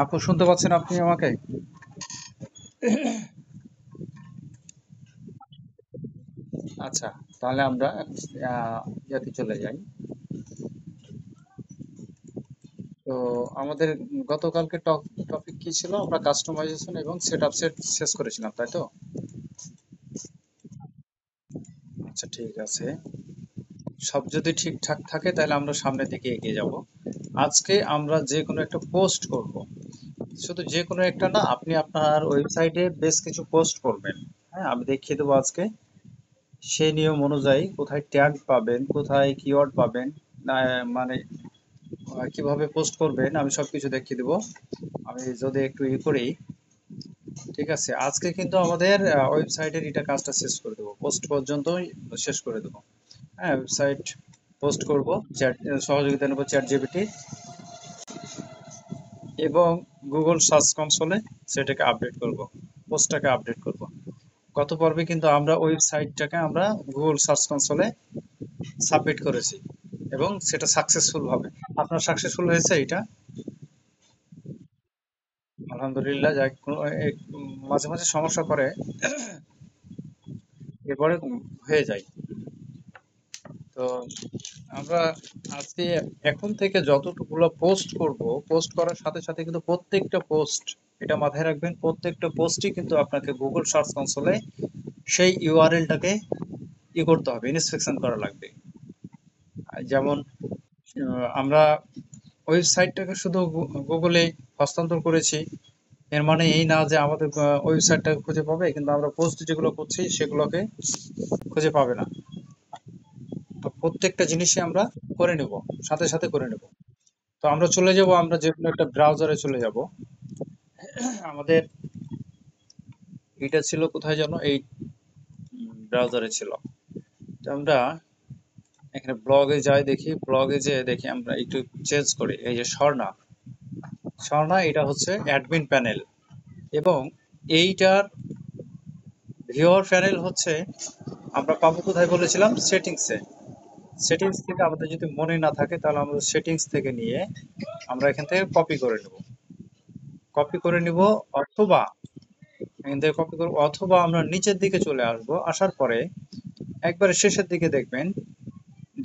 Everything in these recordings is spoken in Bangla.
আপু শুনতে পাচ্ছেন আপনি আমাকে? আচ্ছা, তাহলে আমরা ইয়াতে চলে যাই। তো আমাদের গতকালকে টপিক কি ছিল? আমরা কাস্টমাইজেশন এবং সেট শেষ করেছিলাম, তাই তো? আচ্ছা, ঠিক আছে। সব যদি ঠিকঠাক থাকে তাহলে আমরা সামনের দিকে এগিয়ে যাব। আজকে আমরা যে কোনো একটা পোস্ট করব। শুধু যে কোনো একটা না, আপনি আপনার ওয়েবসাইটে বেশ কিছু পোস্ট করবেন। হ্যাঁ, আমি দেখিয়ে দেবো আজকে। সেই নিয়ম অনুযায়ী কোথায় ট্যাগ পাবেন, কোথায় কিওয়ার্ড পাবেন, না মানে কিভাবে পোস্ট করবেন আমি সবকিছু দেখিয়ে দেবো। আমি যদি একটু করি, ঠিক আছে। আজকে কিন্তু আমাদের ওয়েবসাইটের এটা কাজটা শেষ করে দেবো, পোস্ট পর্যন্তই শেষ করে দেবো। হ্যাঁ, ওয়েবসাইট পোস্ট করব। চ্যাট সহযোগিতা নেব চ্যাট জিপিটি এবং গুগল সার্চ কনসোলে সেটাকে আপডেট করব, পোস্টটাকে আপডেট করব। গত পর্বে কিন্তু আমরা ওয়েবসাইটটাকে আমরা গুগল সার্চ কনসোলে সাবমিট করেছি এবং সেটা সাকসেসফুল হবে। আপনার সাকসেসফুল হয়েছে এটা? আলহামদুলিল্লাহ। যাই মাঝে মাঝে সমস্যা করে, এরপরে হয়ে যায়। তো আমরা আজকে এখন থেকে যতটুকুলো পোস্ট করব, পোস্ট করার সাথে সাথে কিন্তু প্রত্যেকটা পোস্ট, এটা মাথায় রাখবেন, প্রত্যেকটা পোস্টই কিন্তু আপনাকে গুগল সার্চ কনসোলে সেই ইউআরএলটাকে করতে হবে, ইন্সপেকশন করা লাগবে। যেমন আমরা ওয়েবসাইটটাকে শুধু গুগলে হস্তান্তর করেছি, এর মানে এই না যে আমাদের ওয়েবসাইটটাকে খুঁজে পাবে, কিন্তু আমরা পোস্ট যেগুলো করছি সেগুলোকে খুঁজে পাবে না। তো প্রত্যেকটা জিনিসই আমরা করে নেব, সাথে সাথে করে নেব। তো আমরা চলে যাব, আমরা যে কোনো একটা ব্রাউজারে চলে যাব। আমাদের এটা ছিল কোথায় যেন, এই ব্রাউজারে ছিল। তো আমরা এখানে ব্লগে যাই, দেখি ব্লগে যে দেখি আমরা একটু চেঞ্জ করি। এই যে স্বর্ণা, স্বর্ণা এটা হচ্ছে অ্যাডমিন প্যানেল, এবং এইটার ভিউয়ার প্যানেল হচ্ছে আমরা পাবো কোথায় বলেছিলাম, সেটিংসে। সেটিংস থেকে আমাদের যদি মনে না থাকে তাহলে আমাদের সেটিংস থেকে নিয়ে আমরা এখান থেকে কপি করে নেব, কপি করে নিব। অথবা এখান থেকে কপি করব, অথবা আমরা নিচের দিকে চলে আসব, আসার পরে একবারে শেষের দিকে দেখবেন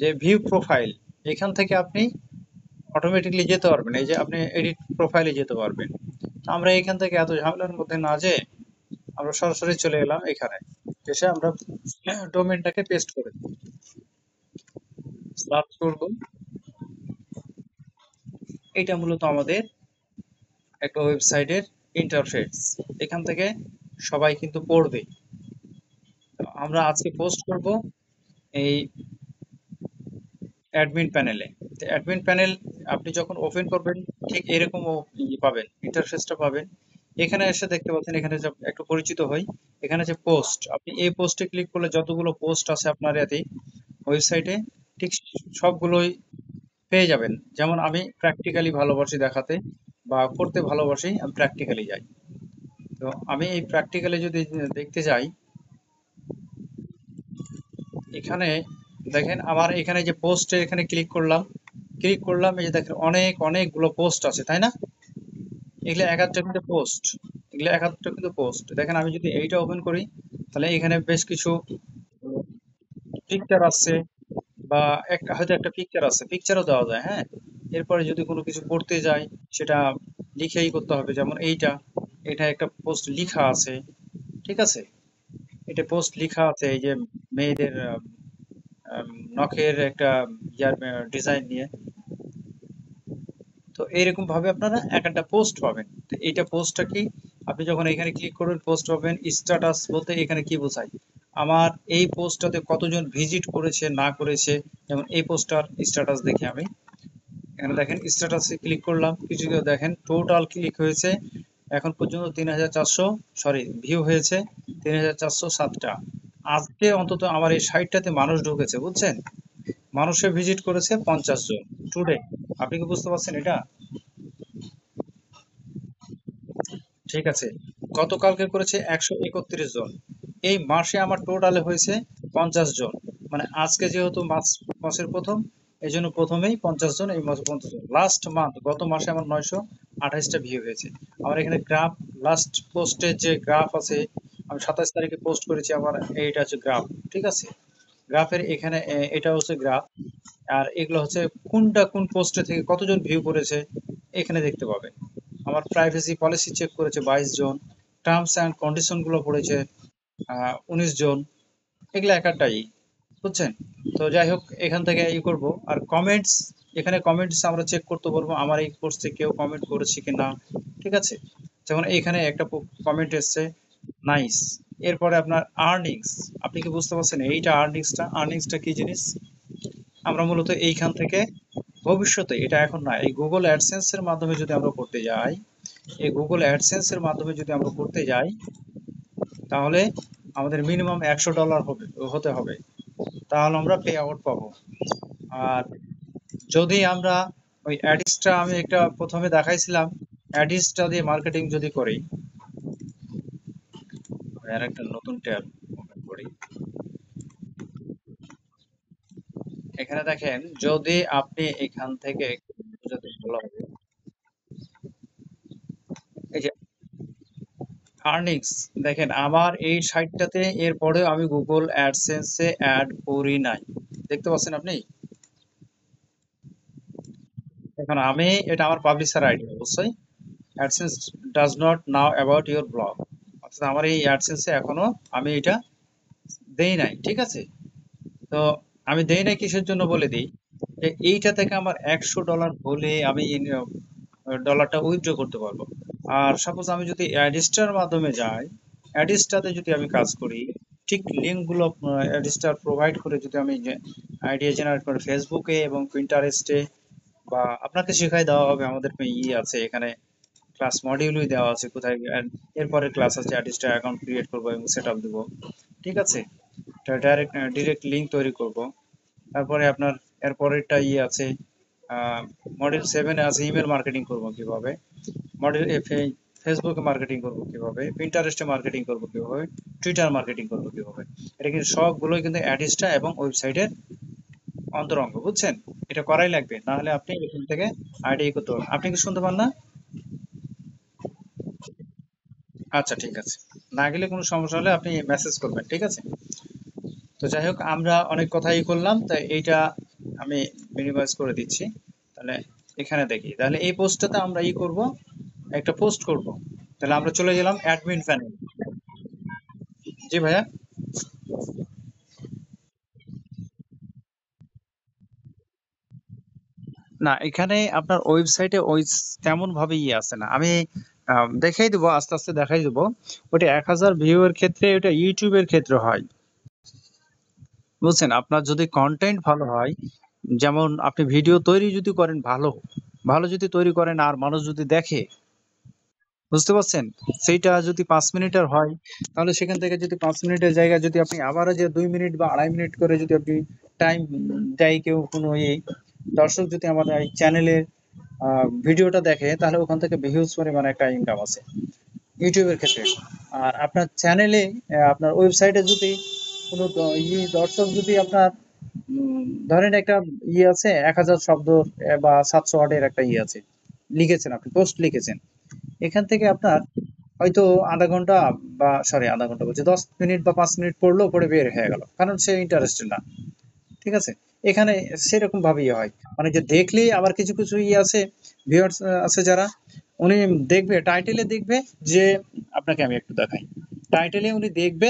যে ভিউ প্রোফাইল, এখান থেকে আপনি অটোমেটিকলি যেতে পারবেন। এই যে আপনি এডিট প্রোফাইলে যেতে পারবেন। তো আমরা এখান থেকে এত ঝামেলার মধ্যে না যেয়ে আমরা সরাসরি চলে এলাম এখানে, এসে আমরা ডোমেনটাকে পেস্ট করে সার্চ করব। এটা মূলত আমাদের একটা ওয়েবসাইটের ইন্টারফেস। এখান থেকে সবাই কিন্তু পড়বে। তো আমরা আজকে পোস্ট করব এই অ্যাডমিন প্যানেলে। তো অ্যাডমিন প্যানেল আপনি যখন ওপেন করবেন ঠিক এরকম পাবেন, ইন্টারফেসটা পাবেন। এখানে এসে দেখতে পাচ্ছেন, এখানে যে একটু পরিচিত হই, এখানে যে পোস্ট, আপনি এই পোস্টে ক্লিক করলে যতগুলো পোস্ট আছে আপনার এতে ওয়েবসাইটে ঠিক সবগুলোই পেয়ে যাবেন। যেমন আমি প্র্যাকটিক্যালি ভালোবাসি দেখাতে বা করতে ভালোবাসি, আমি প্র্যাকটিক্যালি যাই। তো আমি এই প্র্যাকটিক্যালি যদি দেখতে যাই, এখানে দেখেন আমার এখানে যে পোস্টে এখানে ক্লিক করলাম, ক্লিক করলাম, এই যে দেখেন অনেক অনেকগুলো পোস্ট আছে, তাই না? এগুলো এক একটা কিন্তু পোস্ট, এগুলো এক একটা কিন্তু পোস্ট। দেখেন আমি যদি এইটা ওপেন করি, তাহলে এখানে বেশ কিছু পিকচার আছে, বা একটা হয়তো একটা পিকচার আছে, পিকচারও দেওয়া যায়। হ্যাঁ, এরপরে যদি কোনো কিছু করতে যাই সেটা লিখেই করতে হবে। যেমন এইটা, এটা একটা পোস্ট লিখা আছে, ঠিক আছে। এটা পোস্ট লিখা আছে, এই যে মেয়েদের নখের একটা ইয়ার ডিজাইন নিয়ে। তো এইরকম ভাবে আপনারা এক একটা পোস্ট পাবেন। তো এইটা পোস্টটা কি, আপনি যখন এখানে ক্লিক করবেন পোস্ট পাবেন। স্ট্যাটাস বলতে এখানে কি বোঝায়, আমার এই পোস্টটাতে কতজন ভিজিট করেছে না করেছে। যেমন এই পোস্টটার স্ট্যাটাস দেখি আমি, এখানে দেখেন স্ট্যাটাসে ক্লিক করলাম, কিছু কেউ দেখেন টোটাল ক্লিক হয়েছে এখন পর্যন্ত 3,400, সরি ভিউ হয়েছে 3,407টা। আজকে অন্তত আমার এই সাইটটাতে মানুষ ঢুকেছে, বুঝছেন? মানুষে ভিজিট করেছে 50 জন টুডে। আপনি কি বুঝতে পারছেন এটা? ঠিক আছে, গতকালকে করেছে 131 জন। এই মাসে আমার টোটালে হয়েছে 50 জন। মানে আজকে যেহেতু মাসের প্রথম, এই জন্য প্রথমেই 50 জন, এই মাসে 50 জন। লাস্ট মান্থ, গত মাসে আমার 28টা ভিউ হয়েছে। আমার এখানে গ্রাফ, লাস্ট পোস্টের যে গ্রাফ আছে, আমি 27 তারিখে পোস্ট করেছি, আমার এইটা হচ্ছে গ্রাফ। ঠিক আছে, গ্রাফের এখানে এটা হচ্ছে গ্রাফ। আর এগুলো হচ্ছে কোনটা কোন পোস্টে থেকে কতজন ভিউ করেছে এখানে দেখতে পাবেন। আমার প্রাইভেসি পলিসি চেক করেছে 22 জন, টার্মস অ্যান্ড কন্ডিশন গুলো পড়েছে 19 জন। এগুলো এক একটাই, বুঝছেন? তো যাই হোক, এখান থেকে ই করব। আর কমেন্টস, এখানে কমেন্টস আমরা চেক করতে পারবো আমার এই পোস্টে কেউ কমেন্ট করেছে কিনা। ঠিক আছে, যেমন এখানে একটা কমেন্ট এসছে, নাইস। এরপরে আপনার আর্নিংস, আপনি কি বুঝতে পারছেন এইটা আর্নিংসটা? আর্নিংসটা কি জিনিস? আমরা মূলত এইখান থেকে ভবিষ্যতে, এটা এখন না, এই গুগল অ্যাডসেন্স এর মাধ্যমে যদি আমরা করতে যাই, এই গুগল অ্যাডসেন্স এর মাধ্যমে যদি আমরা করতে যাই, তাহলে আমাদের মিনিমাম $100 হতে হবে, তাহলে আমরা পে আউট পাবো। আর যদি আমরা ওই অ্যাডিসটা, আমি একটা প্রথমে দেখাইছিলাম, অ্যাডিসটা দিয়ে মার্কেটিং যদি করি, আর একটা নতুন ট্যাব ওপেন করি, এখানে দেখেন, যদি আপনি এখান থেকে বোঝাতে ভালো হবে, এই যে আর্নিংস, দেখেন আমার এই সাইটটাতে এরপরে আমি গুগল অ্যাডসেন্সে অ্যাড করি নাই, দেখতে পাচ্ছেন আপনি? এখন আমি, এটা আমার পাবলিশার আইডি অবশ্যই, AdSense does not now about your blog, অর্থাৎ আমার এই অ্যাডসেন্সে এখনো আমি এটা দেই নাই। ঠিক আছে, তো আমি দেই নাই কিসের জন্য বলে দিই, যে এইটা থেকে আমার $100 হলে আমি ডলারটা উইথড্র করতে পারবো। আর সাপোজ আমি যদি অ্যাডিস্টার মাধ্যমে যাই, অ্যাডিস্টাতে যদি আমি কাজ করি, ঠিক লিঙ্ক গুলো অ্যাডিস্টার প্রোভাইড করে যদি আমি আইডিয়া জেনারেট করে ফেসবুকে এবং পিন্টারেস্টে, বা আপনাকে শেখাই দেওয়া হবে, আমাদের আছে এখানে ক্লাস মডিউলই দেওয়া আছে কোথায়, এরপরে ক্লাস আছে অ্যাডিস্টার অ্যাকাউন্ট ক্রিয়েট করবো এবং সেট আপ দেবো। ঠিক আছে, ডিরেক্ট লিঙ্ক তৈরি করব। তারপরে আপনার এরপরেরটা আছে, মডেল 7-এ আছে ইমেল মার্কেটিং করব কিভাবে, মডেল ফেসবুকে মার্কেটিং করব কিভাবে, পিন্টারেস্টে মার্কেটিং করব কিভাবে, টুইটার মার্কেটিং করব কিভাবে। এটা কিন্তু সবগুলোই কিন্তু অ্যাডিস্টা এবং ওয়েবসাইটের অন্তরঙ্গ, বুঝছেন? এটা করাই লাগবে, না হলে আপনি এখান থেকে আইডিয়া করতে পারবেন। আপনি কি শুনতে পান না? আচ্ছা ঠিক আছে, না গেলে কোনো সমস্যা হলে আপনি মেসেজ করবেন। ঠিক আছে, তো যাই হোক, আমরা অনেক কথাই করলাম, তাই এইটা আমি মিনিমাইজ করে দিচ্ছি। তাহলে এখানে দেখি, তাহলে এই পোস্টটাতে আমরা করব, একটা পোস্ট করব। তাহলে আমরা চলে গেলাম অ্যাডমিন প্যানেল। জি ভাইয়া। না, এখানে আপনার ওয়েবসাইটে ওই তেমন ভাবে আছে না, আমি দেখাই দেবো, আস্তে আস্তে দেখাই দেবো। ওটা 1000 ভিউ এর ক্ষেত্রে, ওটা ইউটিউবের ক্ষেত্রে হয়, বুঝছেন? আপনার যদি কন্টেন্ট ভালো হয়, যেমন আপনি ভিডিও তৈরি যদি করেন, ভালো ভালো যদি তৈরি করেন আর মানুষ যদি দেখে, বুঝতে পারছেন? সেইটা যদি 5 মিনিটের হয়, তাহলে সেখান থেকে যদি 5 মিনিটের জায়গায় যদি আপনি আবারও যে 2 মিনিট বা 2.5 মিনিট করে যদি আপনি টাইম দেয় কেউ, কোনো দর্শক যদি আমাদের এই চ্যানেলের ভিডিওটা দেখে, তাহলে ওখান থেকে হিউজ পরিমাণে একটা ইনকাম আছে ইউটিউবের ক্ষেত্রে। আর আপনার চ্যানেলে, আপনার ওয়েবসাইটে যদি কোনো দর্শক যদি আপনার ধরেন একটা আছে 1000 শব্দ বা 700 ওয়ার্ডের একটা আছে, লিখেছেন, আপনি পোস্ট লিখেছেন, এখান থেকে আপনার হয়তো আধা ঘন্টা, বা সরি আধা ঘন্টা বলছি, 10 মিনিট বা 5 মিনিট পড়লো, পড়ে বের হয়ে গেল, কারণ সে ইন্টারেস্টেড না। ঠিক আছে, এখানে সেরকম ভাবেই হয়, মানে যে দেখলেই, আবার কিছু কিছু আছে, ভিউয়ার্স আছে যারা, উনি দেখবে টাইটেলে, দেখবে যে, আপনাকে আমি একটু দেখাই, টাইটেলে উনি দেখবে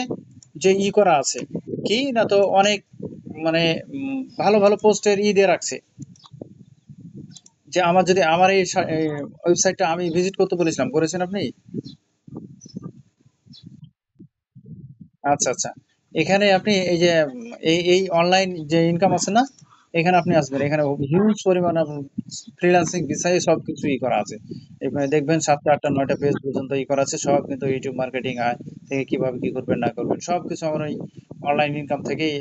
যে করা আছে কি না, তো অনেক মানে ভালো ভালো পোস্টের দিয়ে রাখছে, যে আমার যদি আমার এই ওয়েবসাইটটা আমি ভিজিট করতে বলেছিলাম, করেছেন আপনি? আচ্ছা আচ্ছা, এখানে আপনি এই যে এই অনলাইন যে ইনকাম আছে না, এখানে আপনি আসবেন, এখানে হিউজ পরিমাণ ফ্রিল্যান্সিং বিষয়ে সবকিছু করা আছে। এখানে দেখবেন 7টা 8টা 9টা পেজ পর্যন্ত করা আছে, সব কিন্তু ইউটিউব মার্কেটিং থেকে কিভাবে কি করবেন না করবেন, সবকিছু আমার ওই অনলাইন ইনকাম থেকেই,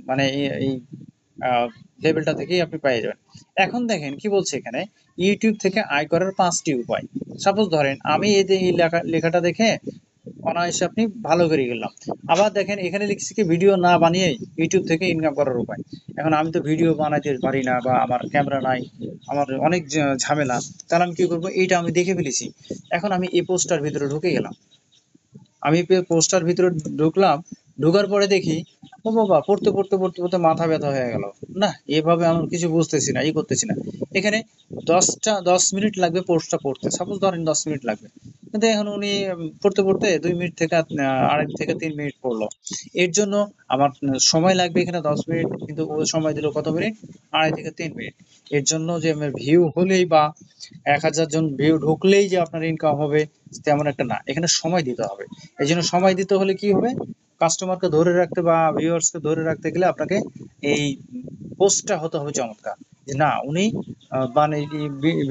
মানে এই লেভেলটা থেকেই আপনি পেয়ে যাবেন। এখন দেখেন কি বলছে এখানে, ইউটিউব থেকে আয় করার 5টি উপায়। সাপোজ ধরেন আমি এই যে এই লেখাটা দেখে অনায়াসে আপনি ভালো করে গেলাম। আবার দেখেন এখানে লিখছি কি ভিডিও না বানিয়ে ইউটিউব থেকে ইনকাম করার উপায়। এখন আমি তো ভিডিও বানাইতে পারি না বা আমার ক্যামেরা নাই, আমার অনেক ঝামেলা। তাহলে আমি কি করবো, এইটা আমি দেখে ফেলেছি। এখন আমি এই পোস্টটার ভিতরে ঢুকে গেলাম। আমি পোস্টার ভিতরে ঢুকলাম, ঢোকার পরে দেখি ও বাবা, পড়তে পড়তে পড়তে পড়তে মাথা ব্যথা হয়ে গেল। না, এভাবে আমি কিছু বুঝতেছি না, ই করতেছি না। এখানে 10 মিনিট লাগবে পোস্টটা পড়তে, সাপোজ ধরেন 10 মিনিট লাগবে, কিন্তু এখন উনি পড়তে পড়তে 2 মিনিট থেকে 2.5 থেকে 3 মিনিট পড়লো। এর জন্য আমার সময় লাগবে এখানে 10 মিনিট, কিন্তু ও সময় দিল কত মিনিট, 2.5 থেকে 3 মিনিট। এর জন্য যে আমার ভিউ হলেই বা 1,000 জন ভিউ ঢুকলেই যে আপনার ইনকাম হবে তেমন একটা না, এখানে সময় দিতে হবে। এই জন্য সময় দিতে হলে কি হবে, কাস্টমারকে ধরে রাখতে বা ভিউয়ার্সকে ধরে রাখতে গেলে আপনাকে এই পোস্টটা হতে হবে চমৎকার, যে না উনি মানে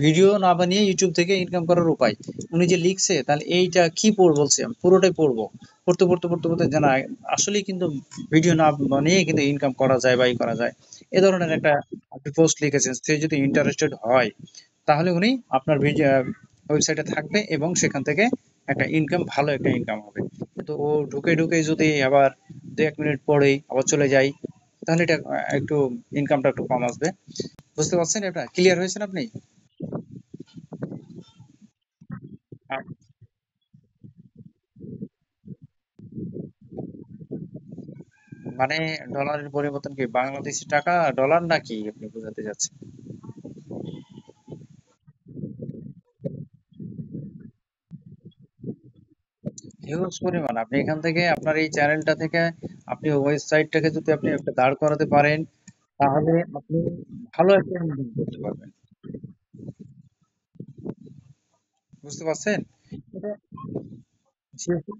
ভিডিও না বানিয়ে ইউটিউব থেকে ইনকাম করার উপায়। উনি যে লিখছে তাহলে এইটা কি বলছে, আমি পুরোটাই পড়বো। পড়তে পড়তে পড়তে পড়তে জানা আসলেই কিন্তু ভিডিও না বানিয়ে কিন্তু ইনকাম করা যায় বা ই করা যায়। এ ধরনের একটা আপনি পোস্ট লিখেছেন, সে যদি ইন্টারেস্টেড হয় তাহলে উনি আপনার ওয়েবসাইটে থাকবে এবং সেখান থেকে একটা ইনকাম, ভালো একটা ইনকাম হবে। কিন্তু ও ঢুকে ঢুকে যদি আবার 2-1 মিনিট পরেই আবার চলে যায়, তাহলে এটা একটু ইনকামটা একটু কম আসবে। বুঝতে পারছেন? এটা ক্লিয়ার হয়েছেন আপনি? আ- মানে ডলারের পরিবর্তন কি বাংলাদেশি টাকা ডলার নাকি আপনি বোঝাতে চাচ্ছেন? হিউজ পরিমাণ। আপনি এখান থেকে আপনার এই চ্যানেলটা থেকে আপনি ওয়েবসাইটটাকে যদি আপনি একটা দাঁড় করাতে পারেন, তাহলে আপনি ভালো একটা ইনকাম করতে পারবেন। বুঝতে পারছেন? এটা যেহেতু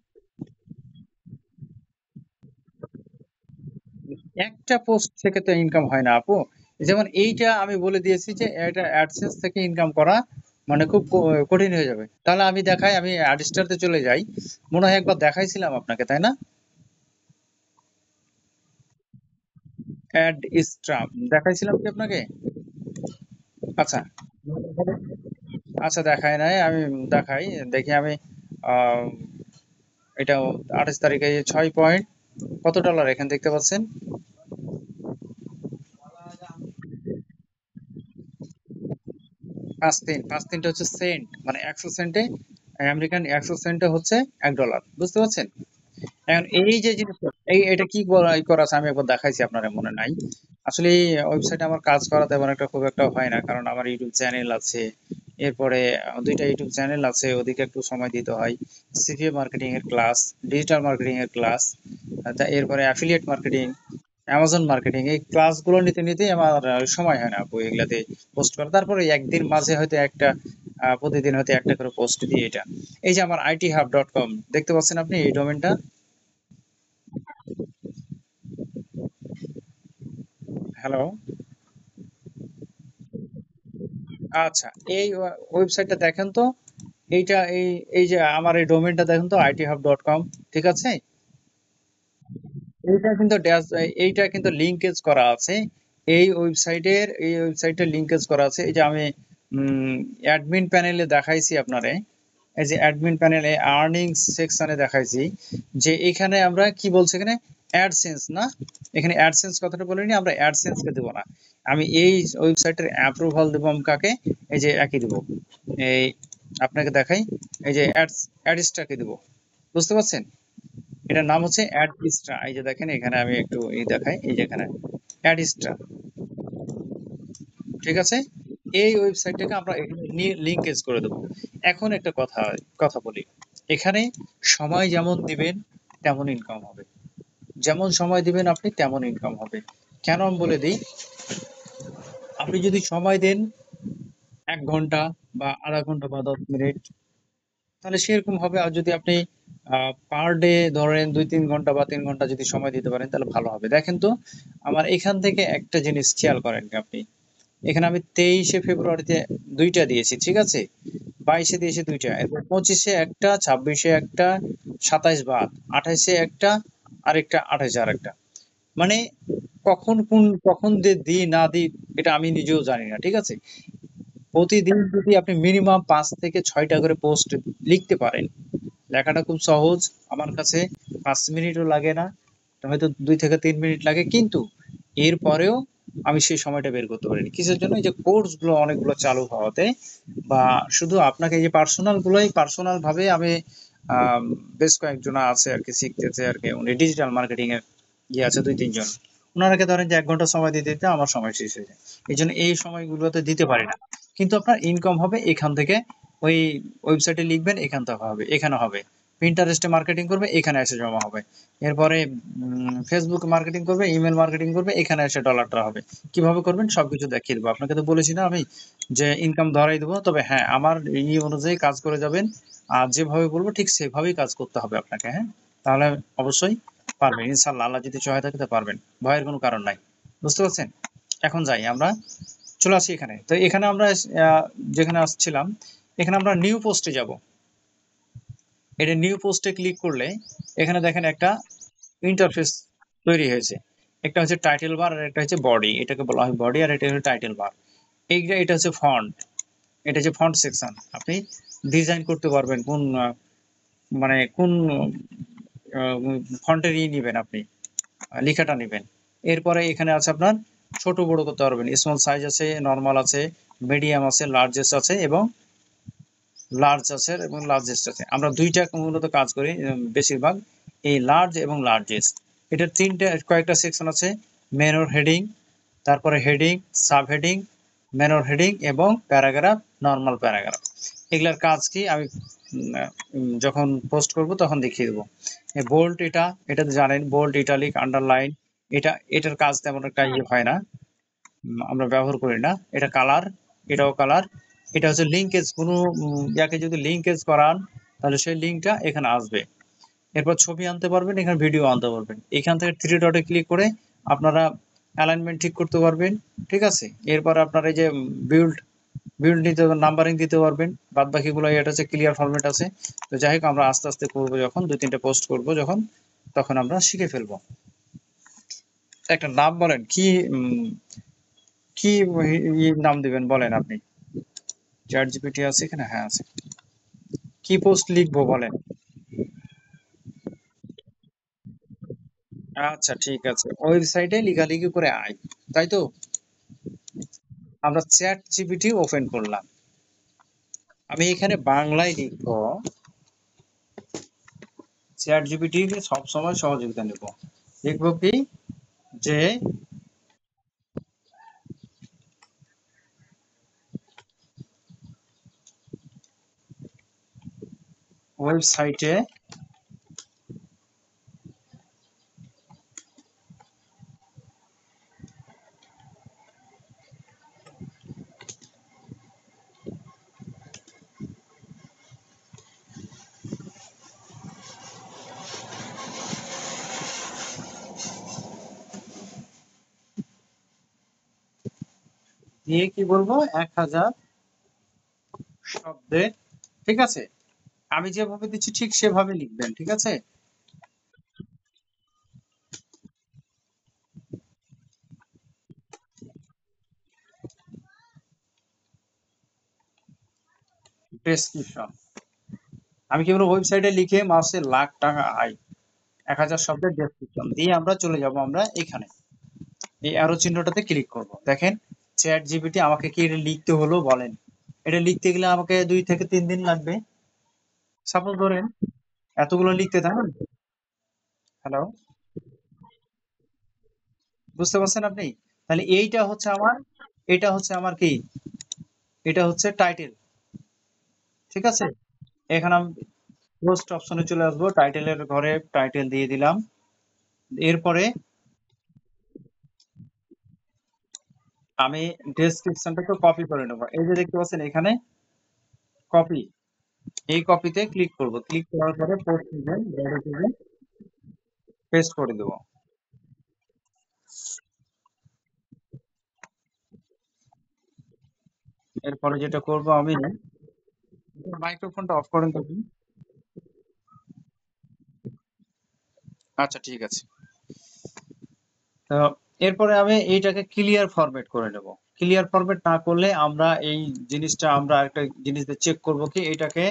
একটা পোস্ট থেকে তো ইনকাম হয় না আপু। যেমন এইটা আমি বলে দিয়েছি যে এটা অ্যাডসেন্স থেকে ইনকাম করা মানে খুব কঠিন হয়ে যাবে। তাহলে আমি দেখাই, আমি অ্যাডস্টারতে চলে যাই। মনে হয় একবার দেখাইছিলাম আপনাকে, তাই না? অ্যাড স্ট্রাম দেখাইছিলাম কি আপনাকে? আচ্ছা, আচ্ছা দেখাই নাই আমি, দেখাই, দেখি আমি। আহ, এটা 28 তারিখে 6 পয়েন্ট কত ডলার এখানে দেখতে পাচ্ছেন? 5 তিনটা হচ্ছে সেন্ট, মানে 100 সেন্টে, আমেরিকান 100 সেন্টে হচ্ছে $1। বুঝতে পারছেন? এখন এই যে জিনিসটা, এটা কি করা আছে আমি একবার দেখাইছি, আপনার মনে নাই। আসলে ওয়েবসাইটে আমার কাজ করা তেমন একটা খুব একটা হয় না, কারণ আমার ইউটিউব চ্যানেল আছে। এরপরে দুইটা ইউটিউব চ্যানেল আছে, ওদিকে একটু সময় দিতে হয়। সিপিএ মার্কেটিং এর ক্লাস, ডিজিটাল মার্কেটিং এর ক্লাস, এরপরে অ্যাফিলিয়েট মার্কেটিং, অ্যামাজন মার্কেটিং, এই ক্লাসগুলো নিতে নিতেই আমার সময় হয় না আপু এগুলাতে পোস্ট করা। তারপরে একদিন মাঝে হয়তো একটা প্রতিদিন হয়তো একটা করে পোস্ট দিই এটা। এই যে আমার itihub.com দেখতে পাচ্ছেন আপনি এই ডোমেনটা? হ্যালো। আচ্ছা, এই ওয়েবসাইটটা দেখেন তো। এইটা এই এই যে আমার এই ডোমেনটা দেখেন তো, itihub.com, ঠিক আছে? এইটা কিন্তু এইটা কিন্তু লিংকেজ করা আছে। এই ওয়েবসাইটের লিংকেজ করা আছে। এই যে আমি অ্যাডমিন প্যানেলে দেখাইছি আপনারে, এই যে অ্যাডমিন প্যানেলে আর্নিংস সেকশনে দেখাইছি যে এখানে আমরা কি বলছি, এখানে অ্যাডসেন্স না, এখানে অ্যাডসেন্স কথাটা বলিনি, আমরা অ্যাডসেন্স কে দেবো না। আমি এই ওয়েবসাইটের অ্যাপ্রুভাল দেবো আমি কাকে, এই যে একই দেবো, এই আপনাকে দেখাই, এই যে অ্যাডসটাকে দেবো। বুঝতে পারছেন? এটার নাম হচ্ছে অ্যাডস্টা। এই যে দেখেন এখানে আমি একটু এই দেখাই, এই যে এখানে অ্যাডস্টা, ঠিক আছে? এই ওয়েবসাইটটাকে আমরা এখানে নিয়ে লিংকেজ করে দেবো। এখন একটা কথা কথা বলি, এখানে সময় যেমন দিবেন তেমন ইনকাম হবে, যেমন সময় দিবেন আপনি তেমন ইনকাম হবে। কেন আমি বলে দিই, আপনি যদি সময় দেন 1 ঘন্টা বা আধা ঘন্টা বা 10 মিনিট, তাহলে সেরকম হবে। আর যদি আপনি পার ডে ধরেন 2-3 ঘন্টা বা 3 ঘন্টা যদি সময় দিতে পারেন তাহলে ভালো হবে। দেখেন তো, আমার এখান থেকে একটা জিনিস খেয়াল করেন কি আপনি, এখানে আমি 23শে ফেব্রুয়ারিতে দুইটা দিয়েছি, ঠিক আছে? 22-এ দিয়েছি দুইটা, এরপর 25-এ একটা, 26-এ একটা, 27 বাদ, 28-এ একটা, আরেকটা 28-এ আরেকটা। মানে কখন যে দিই না দিই এটা আমি নিজেও জানি না, ঠিক আছে? প্রতিদিন যদি আপনি মিনিমাম 5 থেকে 6টা করে পোস্ট লিখতে পারেন, লেখাটা খুব সহজ, আমার কাছে 5 মিনিটও লাগে না, হয়তো 2 থেকে 3 মিনিট লাগে, কিন্তু এরপরেও আমি সেই সময়টা বের করতে পারিনি। কিসের জন্য? এই যে কোর্স গুলো অনেকগুলো চালু হওয়াতে, বা শুধু আপনাকে এই যে পার্সোনাল ভাবে আমি আম, বেশ কয়েকজন আছে আর কি, শিখতেছে আর কি, উনি ডিজিটাল মার্কেটিং এর ইয়ে আছে 2-3 জন, ওনারাকে ধরেন যে 1 ঘন্টা সময় দিতে দিতে আমার সময় শেষ হয়ে যায়। এই জন্য এই সময়গুলোতে দিতে পারি না। কিন্তু আপনার ইনকাম হবে এখান থেকে, ওই ওয়েবসাইটে লিখবেন এখান থেকে হবে, এখানে হবে। পিন্টারেস্টে মার্কেটিং করবে, এখানে এসে জমা হবে। এরপরে ফেসবুক মার্কেটিং করবে, ইমেল মার্কেটিং করবে, এখানে এসে ডলারটা হবে। কিভাবে করবেন সবকিছু দেখিয়ে দেবো আপনাকে। তো বলেছি না আমি যে ইনকাম ধরাই দেবো, তবে হ্যাঁ আমার ই অনুযায়ী কাজ করে যাবেন, আর যেভাবে বলবো ঠিক সেভাবেই কাজ করতে হবে আপনাকে, হ্যাঁ? তাহলে অবশ্যই পারবেন ইনশাল্লাহ, আল্লাহ যদি সহায় থাকে তো পারবেন, ভয়ের কোনো কারণ নাই। বুঝতে পারছেন? এখন যাই আমরা, চলে আসি এখানে। তো এখানে আমরা যেখানে আসছিলাম, এখানে আমরা নিউ পোস্টে যাব। এটা নিউ পোস্টে ক্লিক করলে এখানে দেখেন একটা ইন্টারফেস তৈরি হয়েছে। একটা হচ্ছে টাইটেল বার আর একটা হচ্ছে বডি, এটাকে বলা হয় বডি, আর এটা হচ্ছে টাইটেল বার। এটা হচ্ছে ফন্ট, এটা হচ্ছে ফন্ট সেকশন। আপনি ডিজাইন করতে পারবেন কোন মানে কোন ফন্টের নিবেন আপনি, লেখাটা নেবেন। এরপরে এখানে আছে আপনার ছোট বড় করতে পারবেন, স্মল সাইজ আছে, নর্মাল আছে, মিডিয়াম আছে, লার্জেস্ট আছে এবং লার্জ আছে এবং লার্জেস্ট আছে। আমরা দুইটা মূলত কাজ করি বেশিরভাগ, এই লার্জ এবং লার্জেস্ট। এটার কয়েকটা সেকশন আছে, মেনর হেডিং, তারপরে heading, sub heading, manor heading এবং প্যারাগ্রাফ, নর্মাল প্যারাগ্রাফ। এগুলার কাজ কি আমি যখন পোস্ট করব তখন দেখিয়ে দেবো। বোল্ড, এটা তো জানেন, বোল্ড, ইটালিক, আন্ডারলাইন, এটার কাজ তেমন একটা ইয়ে হয় না, আমরা ব্যবহার করি না। এটা কালার, এটাও কালার। এটা হচ্ছে লিঙ্কেজ, কোনো ইয়াকে যদি লিঙ্কেজ করান তাহলে সেই লিঙ্কটা এখানে আসবে। এরপর ছবি আনতে পারবেন, এখানে ভিডিও আনতে পারবেন। এখান থেকে 3 ডটে ক্লিক করে আপনারা অ্যালাইনমেন্ট ঠিক করতে পারবেন। ঠিক আছে? এরপর আপনার এই যে বিল্ড বিল্ড নিতে নাম্বারিং দিতে পারবেন। বাদ বাকিগুলো এটা হচ্ছে ক্লিয়ার ফরম্যাট আছে। তো যাই হোক, আমরা আস্তে আস্তে করবো, যখন 2-3টে পোস্ট করব যখন, তখন আমরা শিখে ফেলবো। একটা নাম বলেন কি, কি নাম দিবেন বলেন আপনি? চ্যাট জিপিটি আছে এখানে? হ্যাঁ আছে। কি পোস্ট লিখবো বলেন? আচ্ছা ঠিক আছে, ওয়েবসাইটে লেখালেখি করে আয়, তাই তো? আমরা চ্যাট জিপিটি ওপেন করলাম, আমি এখানে বাংলায় লিখবো, চ্যাট জিপিটি কে সবসময় সহযোগিতা নেব। লিখবো কি, যে ওয়েবসাইটে দিয়ে কি বলবো, 1000 শব্দে। ঠিক আছে? আমি যেভাবে দিচ্ছি ঠিক সেভাবে লিখবেন, ঠিক আছে? ডেসক্রিপশন, আমি কি বলবো, ওয়েবসাইটে লিখে মাসে লাখ টাকা আয়, 1000 শব্দের ডেসক্রিপশন দিয়ে আমরা চলে যাব আমরা এখানে, এই অ্যারো চিহ্নটাতে ক্লিক করব। দেখেন, চ্যাট জিপিটি আমাকে কি এটা লিখতে হলো বলেন? এটা লিখতে গেলে আমাকে 2 থেকে 3 দিন লাগবে। সাপোজ ধরেন এতগুলো লিখতে, তাই না? হ্যালো, বুঝতে পারছেন আপনি? তাহলে এইটা হচ্ছে আমার, এটা হচ্ছে আমার কি, এটা হচ্ছে টাইটেল। ঠিক আছে? এখানে আমি পোস্ট অপশনে চলে আসবো, টাইটেলের ঘরে টাইটেল দিয়ে দিলাম। এরপরে আমি ডেসক্রিপশনটা তো কপি করে নেবো, এই যে দেখতে পাচ্ছেন এখানে কপি, এই কপিতে ক্লিক করব। ক্লিক করার পরে পোস্ট নেবেন, পেস্ট করে দেবো। এরপরে যেটা করব আমি, মাইক্রোফোনটা অফ করেন তো আপনি। আচ্ছা ঠিক আছে। তো এরপরে আমি এইটাকে ক্লিয়ার ফরম্যাট করে নেব। ক্লিয়ার ফরম্যাট না করলে আমরা এই জিনিসটা, আমরা একটা জিনিস চেক করব কি এটাকে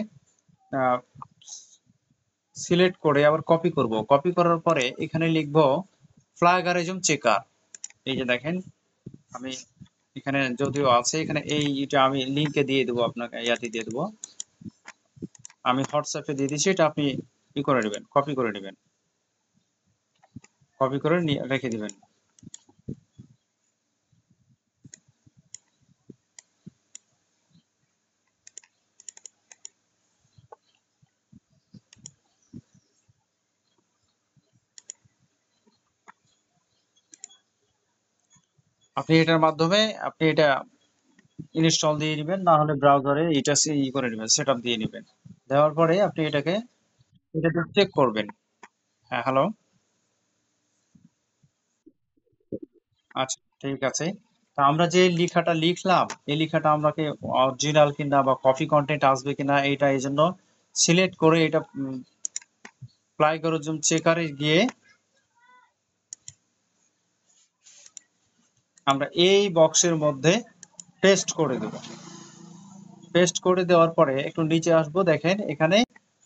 সিলেক্ট করে আবার কপি করব, কপি করার পরে এখানে লিখব প্লাগারিজম চেকার। এই যে দেখেন আমি এখানে যদিও আছে, এখানে এইটা আমি লিংকে দিয়ে দেবো, আপনাকে ইয়াতে দিয়ে দেবো, আমি হোয়াটসঅ্যাপে দিয়ে দিচ্ছি, এটা আপনি ই করে নেবেন, কপি করে নেবেন, কপি করে রেখে দিবেন। আপনি এটার মাধ্যমে আপনি এটা ইনস্টল দিয়ে নেবেন, না হলে ব্রাউজারে এটা ই করে নেবেন, সেট আপ দিয়ে নেবেন। দেওয়ার পরে আপনি এটাকে চেক করবেন। হ্যাঁ, হ্যালো। আচ্ছা, ঠিক আছে। তা আমরা যে লেখাটা লিখলাম, এই লেখাটা আমাকে অরিজিনাল কিনা বা কপি কন্টেন্ট আসবে কিনা, এটা এই জন্য সিলেক্ট করে এটা প্লাগরিজম চেকারে গিয়ে আমরা এই বক্সের মধ্যে পেস্ট করে দেব। পেস্ট করে দেওয়ার পরে একটু নিচে আসবো, দেখেন এখানে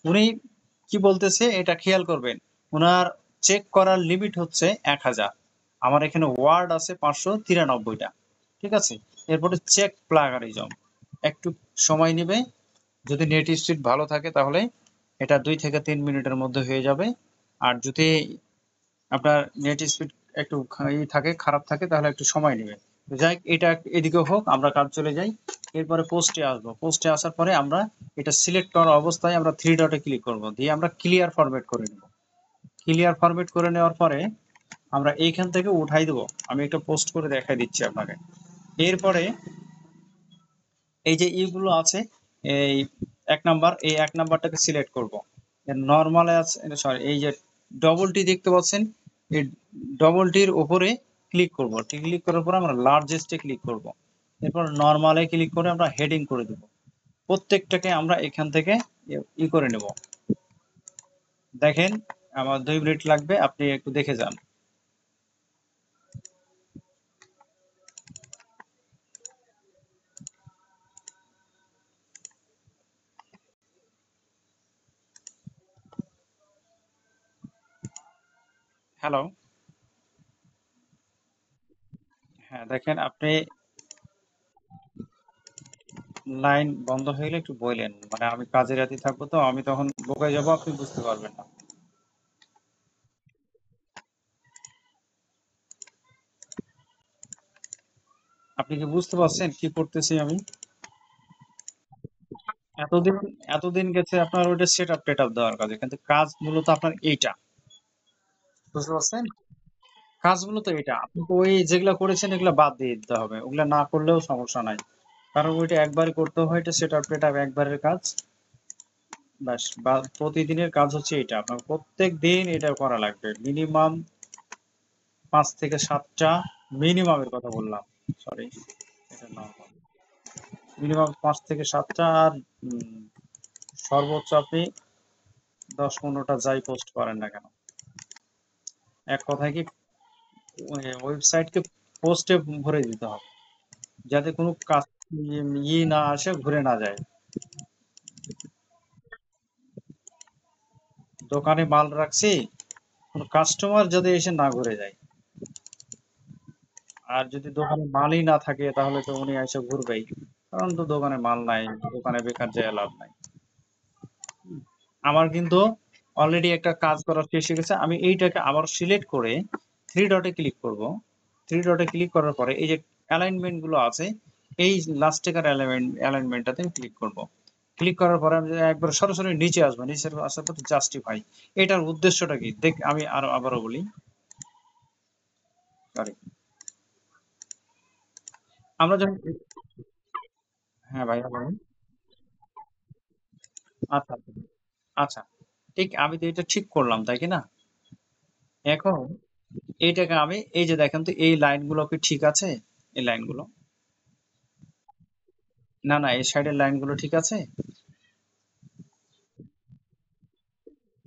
উনি কি বলতেছে এটা খেয়াল করবেন। ওনার চেক করার লিমিট হচ্ছে 1000, আমার এখানে ওয়ার্ড আছে 593টা। ঠিক আছে, এরপরে চেক প্লাগারিজম একটু সময় নেবে, যদি নেট স্পিড ভালো থাকে তাহলে এটা 2 থেকে 3 মিনিটের মধ্যে হয়ে যাবে। আর যদি আপনার নেট স্পিড একটু থাকে, খারাপ থাকে, তাহলে একটু সময় নেবে। তো যাই হোক, এটা এদিকে হোক, আমরা কাজ চলে যাই। এরপরে পোস্টে আসবো, পোস্টে আসার পরে আমরা এটা সিলেক্ট করা অবস্থায় আমরা থ্রি ডটে ক্লিক করব, দিয়ে আমরা ক্লিয়ার ফরম্যাট করে নেব। ক্লিয়ার ফরম্যাট করে নেওয়ার পরে আমরা এইখান থেকে উঠাই দেবো। আমি একটা পোস্ট করে দেখাই দিচ্ছি আপনাকে। এরপরে এই যে ইগুলো আছে, এই এক নাম্বারটাকে সিলেক্ট করব। নর্মালে আছে, সরি, এই যে ডবল টি দেখতে পাচ্ছেন, এই ডবল টির উপরে ক্লিক করব। ক্লিক করার পর আমরা লার্জেস্টে ক্লিক করব। এরপর নর্মালে ক্লিক করে আমরা হেডিং করে দেব। প্রত্যেকটাকে আমরা এখান থেকে করে নেব। দেখেন আমার 2 মিনিট লাগবে, আপনি একটু দেখে যান। হ্যালো। হ্যাঁ, দেখেন আপনি লাইন বন্ধ হয়ে গেলে একটু বললেন, মানে আমি কাজে রাতি থাকবো, তো আমি তখন বোকায় যাবো, আপনি বুঝতে পারবেন না। আপনি কি বুঝতে পারছেন কি করতেছি আমি? এতদিন এতদিন গেছে আপনার ওইটা সেট আপ টেট আপ দেওয়ার কাজে, কিন্তু কাজ মূলত আপনার এইটা, বুঝতে পারছেন? কাজ মূলত এটা, আপনি তো ওই যেগুলা করেছেন এগুলা বাদ দিয়ে দিতে হবে, ওগুলা না করলেও সমস্যা নাই। কারণ ওইটা একবারই করতে হয়, এটা সেট আপ টেট আপ একবারের কাজ। ব্যাস, বা প্রতিদিনের কাজ হচ্ছে এটা, আপনার প্রত্যেক দিন এটা করা লাগবে মিনিমাম 5 থেকে 7টা। মিনিমামের কথা বললাম, সরি, এটা নরমাল। মিনিমাম 5 থেকে 7টা, আর সর্বোচ্চ আপনি 10-15টা যাই পোস্ট করেন না কেন। এক কথায় কি, ওয়েবসাইটকে পোস্টে ভরে দিতে হবে, যাতে কোনো কাজ না আসে, ঘুরে না যায়। দোকানে মাল রাখছি, কোনো কাস্টমার যাতে এসে না ঘুরে যায়। আর যদি দোকানে মালই না থাকে তাহলে তো উনি এসে ঘুরবেই, কারণ তো দোকানে মাল নাই, দোকানে বেকার যেয়ে লাভ নাই। আমার কিন্তু অলরেডি একটা কাজ করা শেষ হয়ে গেছে, আমি এইটাকে আবার সিলেক্ট করে থ্রি ডটে ক্লিক করব। থ্রি ডটে ক্লিক করার পরে এই যে অ্যালাইনমেন্ট গুলো আছে, এই লাস্টেকার অ্যালাইনমেন্টটাতে ক্লিক করব। ক্লিক করার পরে আমি একবার সরাসরি নিচে আসবো, নিচে আসার পর জাস্টিফাই। এটার উদ্দেশ্যটা কি দেখ, আমি আবারও বলি, সরি। আমরা যখন, হ্যাঁ ভাই বলুন। আচ্ছা, আচ্ছা, আচ্ছা, ঠিক, আমি তো এটা ঠিক করলাম, তাই কি না? এখন এইটাকে আমি, এই যে দেখেন তো এই লাইনগুলো কি ঠিক আছে? এই লাইনগুলো, না না, এই সাইডের লাইনগুলো ঠিক আছে।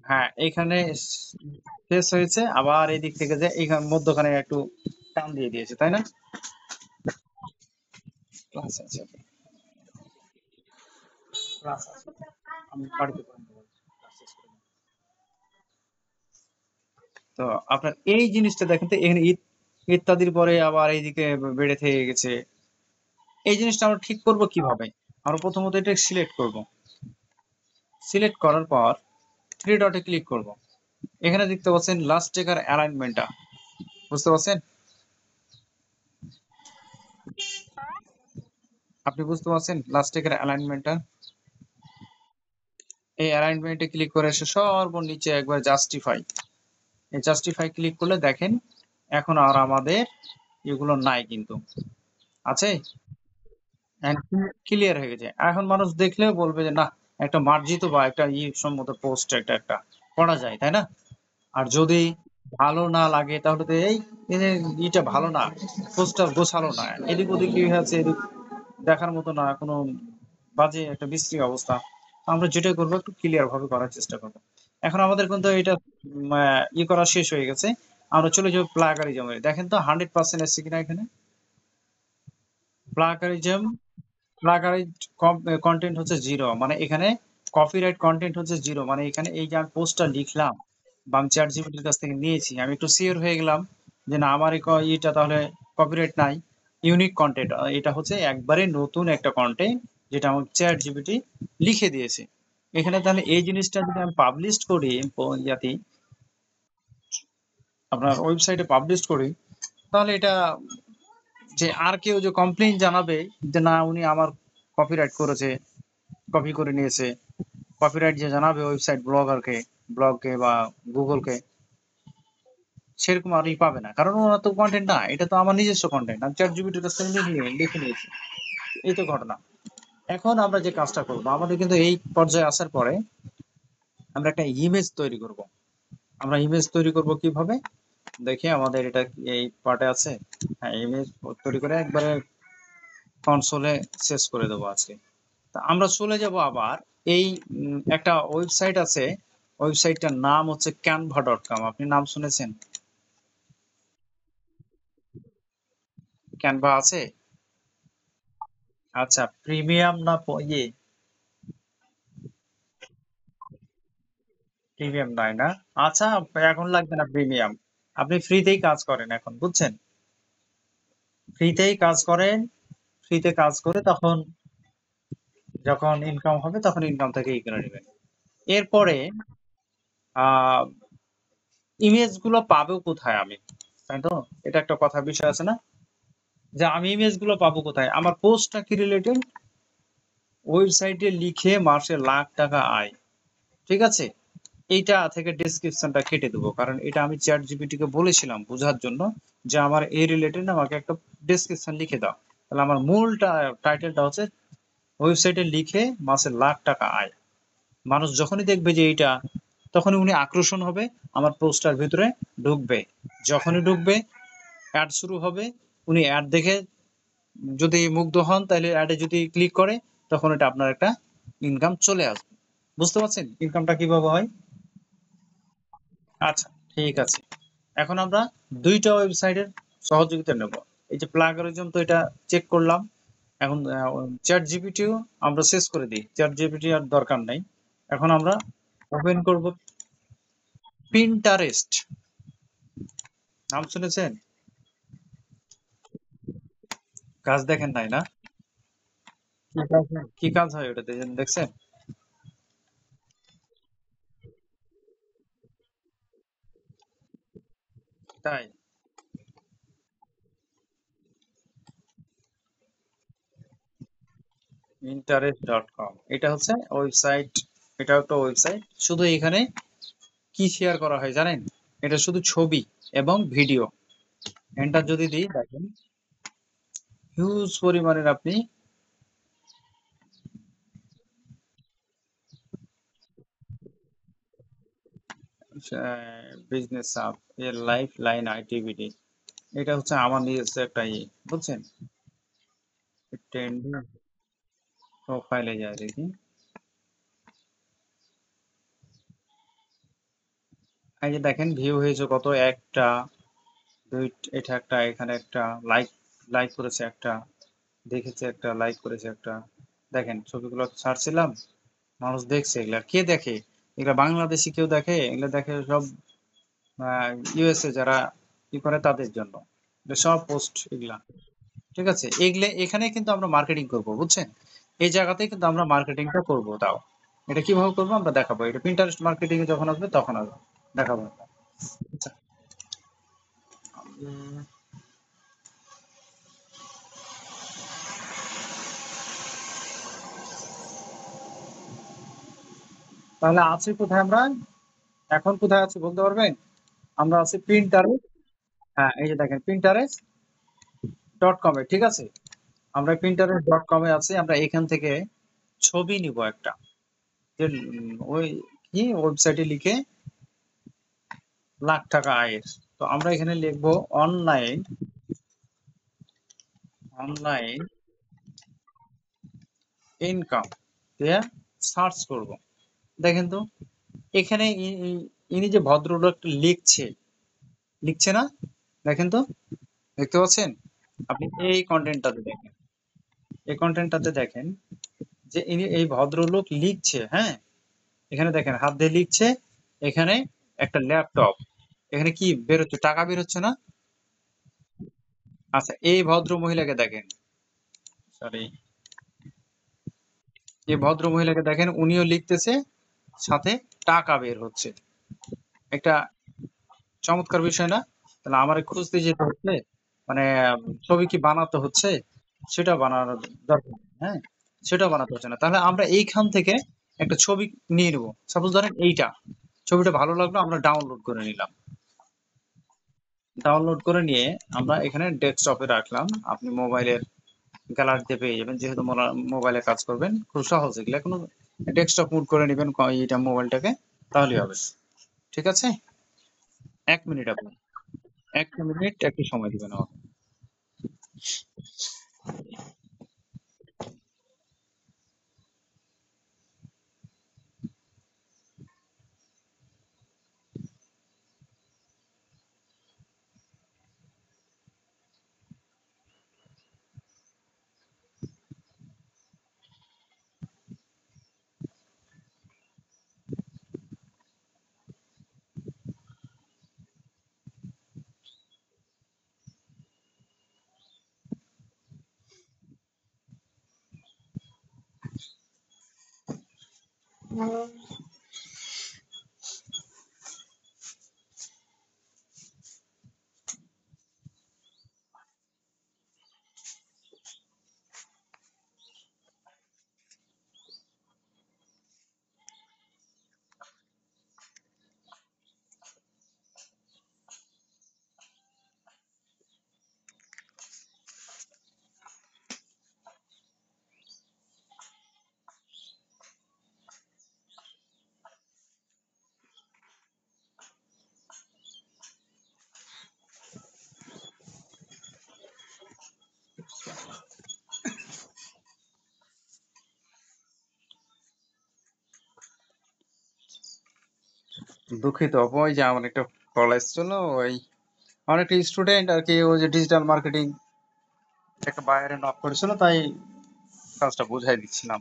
হ্যাঁ, এখানে শেষ হয়েছে, আবার এই দিক থেকে যে এইখানে মধ্যখানে একটু টান দিয়ে দিয়েছে, তাই না? ক্লাস আছে, ক্লাস আছে, আমি বাড়িতে করে নেবো, ক্লাস শেষ করে নেবো। তো আপনার এই জিনিসটা দেখেন তো, এখানে ইত্যাদির পরে আবার এইদিকে বেড়ে থেকে গেছে। এই জিনিসটা আমরা ঠিক করব কিভাবে? আমরা প্রথমত এটা সিলেক্ট করব। সিলেক্ট করার পর থ্রি ডটে ক্লিক করব। এখানে দেখতে পাচ্ছেন লাস্ট চেকার অ্যালাইনমেন্টটা, বুঝতে পারছেন? আপনি বুঝতে পারছেন লাস্ট চেকার অ্যালাইনমেন্টটা? এই অ্যালাইনমেন্টে ক্লিক করে এসে সর্বনিচে একবার জাস্টিফাই, এই জাস্টিফাই ক্লিক করলে দেখেন এখন আর আমাদের এগুলো নাই, কিন্তু আছে ক্লিয়ার হয়ে গেছে। এখন মানুষ দেখলেও বলবে যে না, একটা মার্জিত বা একটা সম্মত পোস্ট একটা একটা করা যায়, তাই না? আর যদি ভালো না লাগে তাহলে তো এই যে ইটা ভালো না, পোস্টটা গোছালো না, এদিক ওদিক কি হয়েছে, এদিক দেখার মতো না, কোনো বাজে একটা বিশ্রী অবস্থা। আমরা যেটা করবো একটু ক্লিয়ার ভাবে করার চেষ্টা করবো। এখন আমাদের কিন্তু এটা করা শেষ হয়ে গেছে। আমরা চলে যাবো প্লাগারিজমে। দেখেন তো 100% এসছে কিনা এখানে। প্লাগারিজম, প্লাগারিজ কন্টেন্ট হচ্ছে জিরো, মানে এখানে কপিরাইট কন্টেন্ট হচ্ছে জিরো, মানে এখানে এই যে আমি পোস্টটা লিখলাম বা আমি চ্যাট জিপিটির কাছ থেকে নিয়েছি, আমি একটু সিওর হয়ে গেলাম যে না আমার এটা তাহলে কপিরাইট নাই, ইউনিক কন্টেন্ট, এটা হচ্ছে একবারে নতুন একটা কন্টেন্ট যেটা আমার চ্যাট জিপিটি লিখে দিয়েছে এখানে। তাহলে এই জিনিসটা যদি আমি পাবলিশ করি ইয়াতে, আপনার ওয়েবসাইটে পাবলিশ করি, তাহলে এটা যে আর কেউ যে কমপ্লেইন জানাবে যে না উনি আমার কপিরাইট করেছে, কপি করে নিয়েছে, কপিরাইট যে জানাবে ওয়েবসাইট ব্লগারকে, ব্লগকে বা গুগলকে, সেরকম আর পাবে না, কারণ ওনার তো কন্টেন্ট না, এটা তো আমার নিজস্ব কন্টেন্ট, আমি চ্যাট জিপিটির কাছ থেকে লিখে নিয়েছি। এই তো ঘটনা। এখন আমরা যে কাজটা করবো, আমাদের কিন্তু এই পর্যায়ে আসার পরে আমরা একটা ইমেজ তৈরি করব। আমরা ইমেজ তৈরি করব কিভাবে দেখি, আমাদের এটা এই পার্টে আছে। হ্যাঁ, ইমেজ তৈরি করে একবারে কনসোলে শেষ করে দেবো আজকে। তা আমরা চলে যাব আবার এই একটা ওয়েবসাইট আছে, ওয়েবসাইটটার নাম হচ্ছে canva.com। আপনি নাম শুনেছেন? ক্যানভা আছে? আচ্ছা, প্রিমিয়াম না প্রিমিয়াম নয় না? আচ্ছা, এখন লাগবে না প্রিমিয়াম, আপনি ফ্রিতেই কাজ করেন এখন, বুঝছেন? ফ্রিতেই কাজ করেন, ফ্রিতে কাজ করে তখন যখন ইনকাম হবে তখন ইনকাম থেকে করে নেবেন। এরপরে আহ ইমেজ গুলো পাবো কোথায় আমি, তাই তো? এটা একটা কথা বিষয় আছে না, যে আমি ইমেজ গুলো পাবো কোথায়? আমার পোস্টটা কি রিলেটেড, ওয়েবসাইটে লিখে মাসে লাখ টাকা আয়, ঠিক আছে, এইটা থেকে ডেসক্রিপশনটা কেটে দেবো, কারণ এটা আমি চ্যাট জিপিটি কে বলেছিলাম বোঝার জন্য যে আমার এই রিলেটেড আমাকে একটা ডেসক্রিপশন লিখে দাও। তাহলে আমার মূল টাইটেলটা হচ্ছে ওয়েবসাইটে লিখে মাসে লাখ টাকা আয়। মানুষ যখনই দেখবে যে এইটা, তখনই উনি আকর্ষণ হবে, আমার পোস্টার ভিতরে ঢুকবে। যখনই ঢুকবে অ্যাড শুরু হবে, উনি অ্যাড দেখে যদি মুগ্ধ হন তাহলে অ্যাডে যদি ক্লিক করে, তখন এটা আপনার একটা ইনকাম চলে আসবে। বুঝতে পারছেন ইনকামটা কিভাবে হয়? আচ্ছা, ঠিক আছে। এখন আমরা দুইটা ওয়েবসাইটের সহযোগিতা নেব। এই যে প্লাগারিজম, তো এটা চেক করলাম। এখন চ্যাট জিপিটিও আমরা শেষ করে দিই, চ্যাট জিপিটি আর দরকার নাই। এখন আমরা ওপেন করব পিন্টারেস্ট। নাম শুনেছেন? কাজ দেখেন নাই না? কি কাজ হয়? কি কাজ হয় ওটাতে দেখছেন? তাই? pinterest.com এটা হচ্ছে ওয়েবসাইট, এটা একটা ওয়েবসাইট। শুধু এখানে কি শেয়ার করা হয় জানেন? এটা শুধু ছবি এবং ভিডিও। এন্টার যদি দিই দেখেন হিউজ পরিমাণের আপনি বিজনেস আপ, এর লাইফ লাইন আইটিভিটি, এটা হচ্ছে আমার নিজস্ব একটা বুঝছেন? ট্রেন্ডিং প্রোফাইলে যায় দেখি। এই যে দেখেন ভিউ হয়েছে কত, একটা, দুই, এটা একটা, এখানে একটা লাইক, লাইক করেছে একটা, দেখেছে একটা, লাইক করেছে একটা। দেখেন ছবিগুলো ছাড়ছিলাম, মানুষ দেখছে। এগুলা কে দেখে? এগুলা বাংলাদেশি কেউ দেখে? এগুলা দেখে সব ইউএসএ যারা ই করে তাদের জন্য সব পোস্ট এগুলা, ঠিক আছে। এগুলো এখানে কিন্তু আমরা মার্কেটিং করব, বুঝছেন? এই জায়গাতেই কিন্তু আমরা মার্কেটিংটা করব। তাও এটা কিভাবে করবো আমরা দেখাবো, এটা পিন্টারেস্ট মার্কেটিং এ যখন আসবে তখন আসবে, দেখাবো আমরা। আচ্ছা, উম, তাহলে আছি কোথায় আমরা, এখন কোথায় আছি বলতে পারবেন? আমরা আছি প্রিন্টারেস্ট। হ্যাঁ, এই যে দেখেন pinterest.com এ, ঠিক আছে। আমরা pinterest.com এ আছি। আমরা এখান থেকে ছবি নিব একটা, যে ওই কি ওয়েবসাইটে লিখে লাখ টাকা আয়ের। তো আমরা এখানে লিখবো অনলাইন, অনলাইন ইনকাম দিয়ে সার্চ করব। দেখেন তো এখানে ইনি যে ভদ্রলোক লিখছে, লিখছে না? দেখেন তো, দেখতে পাচ্ছেন? আপনি এই কন্টেন্টটাতে দেখেন, এই কন্টেন্টটাতে দেখেন যে ইনি এই ভদ্রলোক লিখছে, হ্যাঁ। এখানে দেখেন হাত দিয়ে লিখছে, এখানে একটা ল্যাপটপ, এখানে কি বের হচ্ছে, টাকা বের হচ্ছে না? আচ্ছা, এই ভদ্র মহিলাকে দেখেন, সরি, এই ভদ্র মহিলাকে দেখেন, উনিও লিখতেছে, সাথে টাকা বের হচ্ছে। একটা চমৎকার বিষয় না? তাহলে আমার খুঁজতে যেতে হচ্ছে, মানে ছবি কি বানাতে হচ্ছে, সেটা বানানোর দরকার নেই, হ্যাঁ, সেটা বানাতে হচ্ছে না। তাহলে আমরা এইখান থেকে একটা ছবি নিয়ে নেবো। সাপোজ ধরেন এইটা, ছবিটা ভালো লাগলো, আমরা ডাউনলোড করে নিলাম। ডাউনলোড করে নিয়ে আমরা এখানে ডেস্কটপে রাখলাম। আপনি মোবাইলের গ্যালারিতে পেয়ে যাবেন, যেহেতু মোবাইলে কাজ করবেন খুব সহজ, এগুলো কোনো ডেস্কটপ মুড করে নেবেন এটা মোবাইলটাকে, তাহলেই হবে, ঠিক আছে। 1 মিনিট, আপনি 1 মিনিট একটু সময় দিবেন আমাকে। দুঃখিত আপু, ওই যে আমার একটা কল এসেছিল, ওই আমার একটা স্টুডেন্ট আর কি, ওই যে ডিজিটাল মার্কেটিং একটা বাইরে নক করেছিল, তাই কাজটা বুঝাই দিচ্ছিলাম।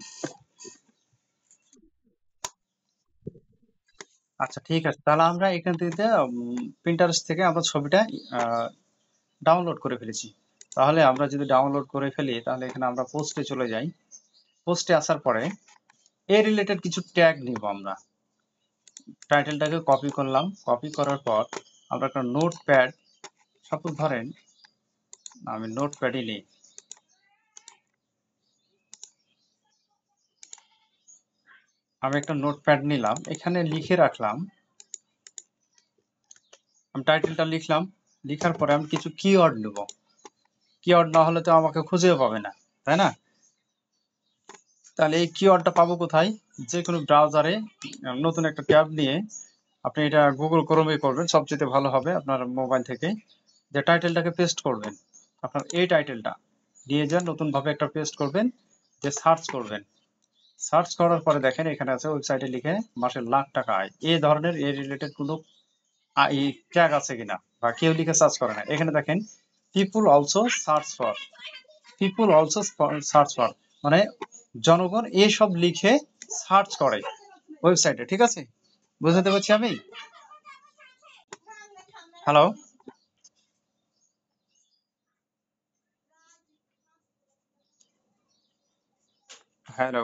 আচ্ছা, ঠিক আছে, তাহলে আমরা এখান থেকে প্রিন্টারেস্ট থেকে আমরা ছবিটা ডাউনলোড করে ফেলেছি। তাহলে আমরা যদি ডাউনলোড করে ফেলি, তাহলে এখানে আমরা পোস্টে চলে যাই। পোস্টে আসার পরে এ রিলেটেড কিছু ট্যাগ নিব আমরা। টাইটেলটাকে কপি করলাম, কপি করার পর আমরা একটা নোটপ্যাড, সাপোজ ধরেন আমি নোটপ্যাডই নিই, আমি একটা নোটপ্যাড নিলাম, এখানে লিখে রাখলাম, আমি টাইটেলটা লিখলাম। লিখার পরে আমি কিছু কিওয়ার্ড নেব। কিওয়ার্ড না হলে তো আমাকে খুঁজেও পাবে না, তাই না? তাহলে এই কিওয়ার্ডটা পাবো কোথায়? যে কোনো ব্রাউজারে নতুন একটা ট্যাব নিয়ে আপনি এটা গুগল ক্রোমে করবেন, সবচেয়ে ভালো হবে আপনার মোবাইল থেকে। যে টাইটেলটাকে পেস্ট করবেন, আপনার এই টাইটেলটা দিয়ে যান, নতুন ভাবে একটা পেস্ট করবেন, যে সার্চ করবেন। সার্চ করার পরে দেখেন এখানে আছে ওয়েবসাইটে লিখে মাসে লাখ টাকা আয়, এই ধরনের এই রিলেটেড কোনো এই ট্যাগ আছে কিনা, বা কেউ লিখে সার্চ করে না। এখানে দেখেন people also search for, people also search for, মানে জনগণ এসব লিখে সার্চ করে ওয়েবসাইটে, ঠিক আছে। বুঝাতে পারছি আমি? Hello, hello.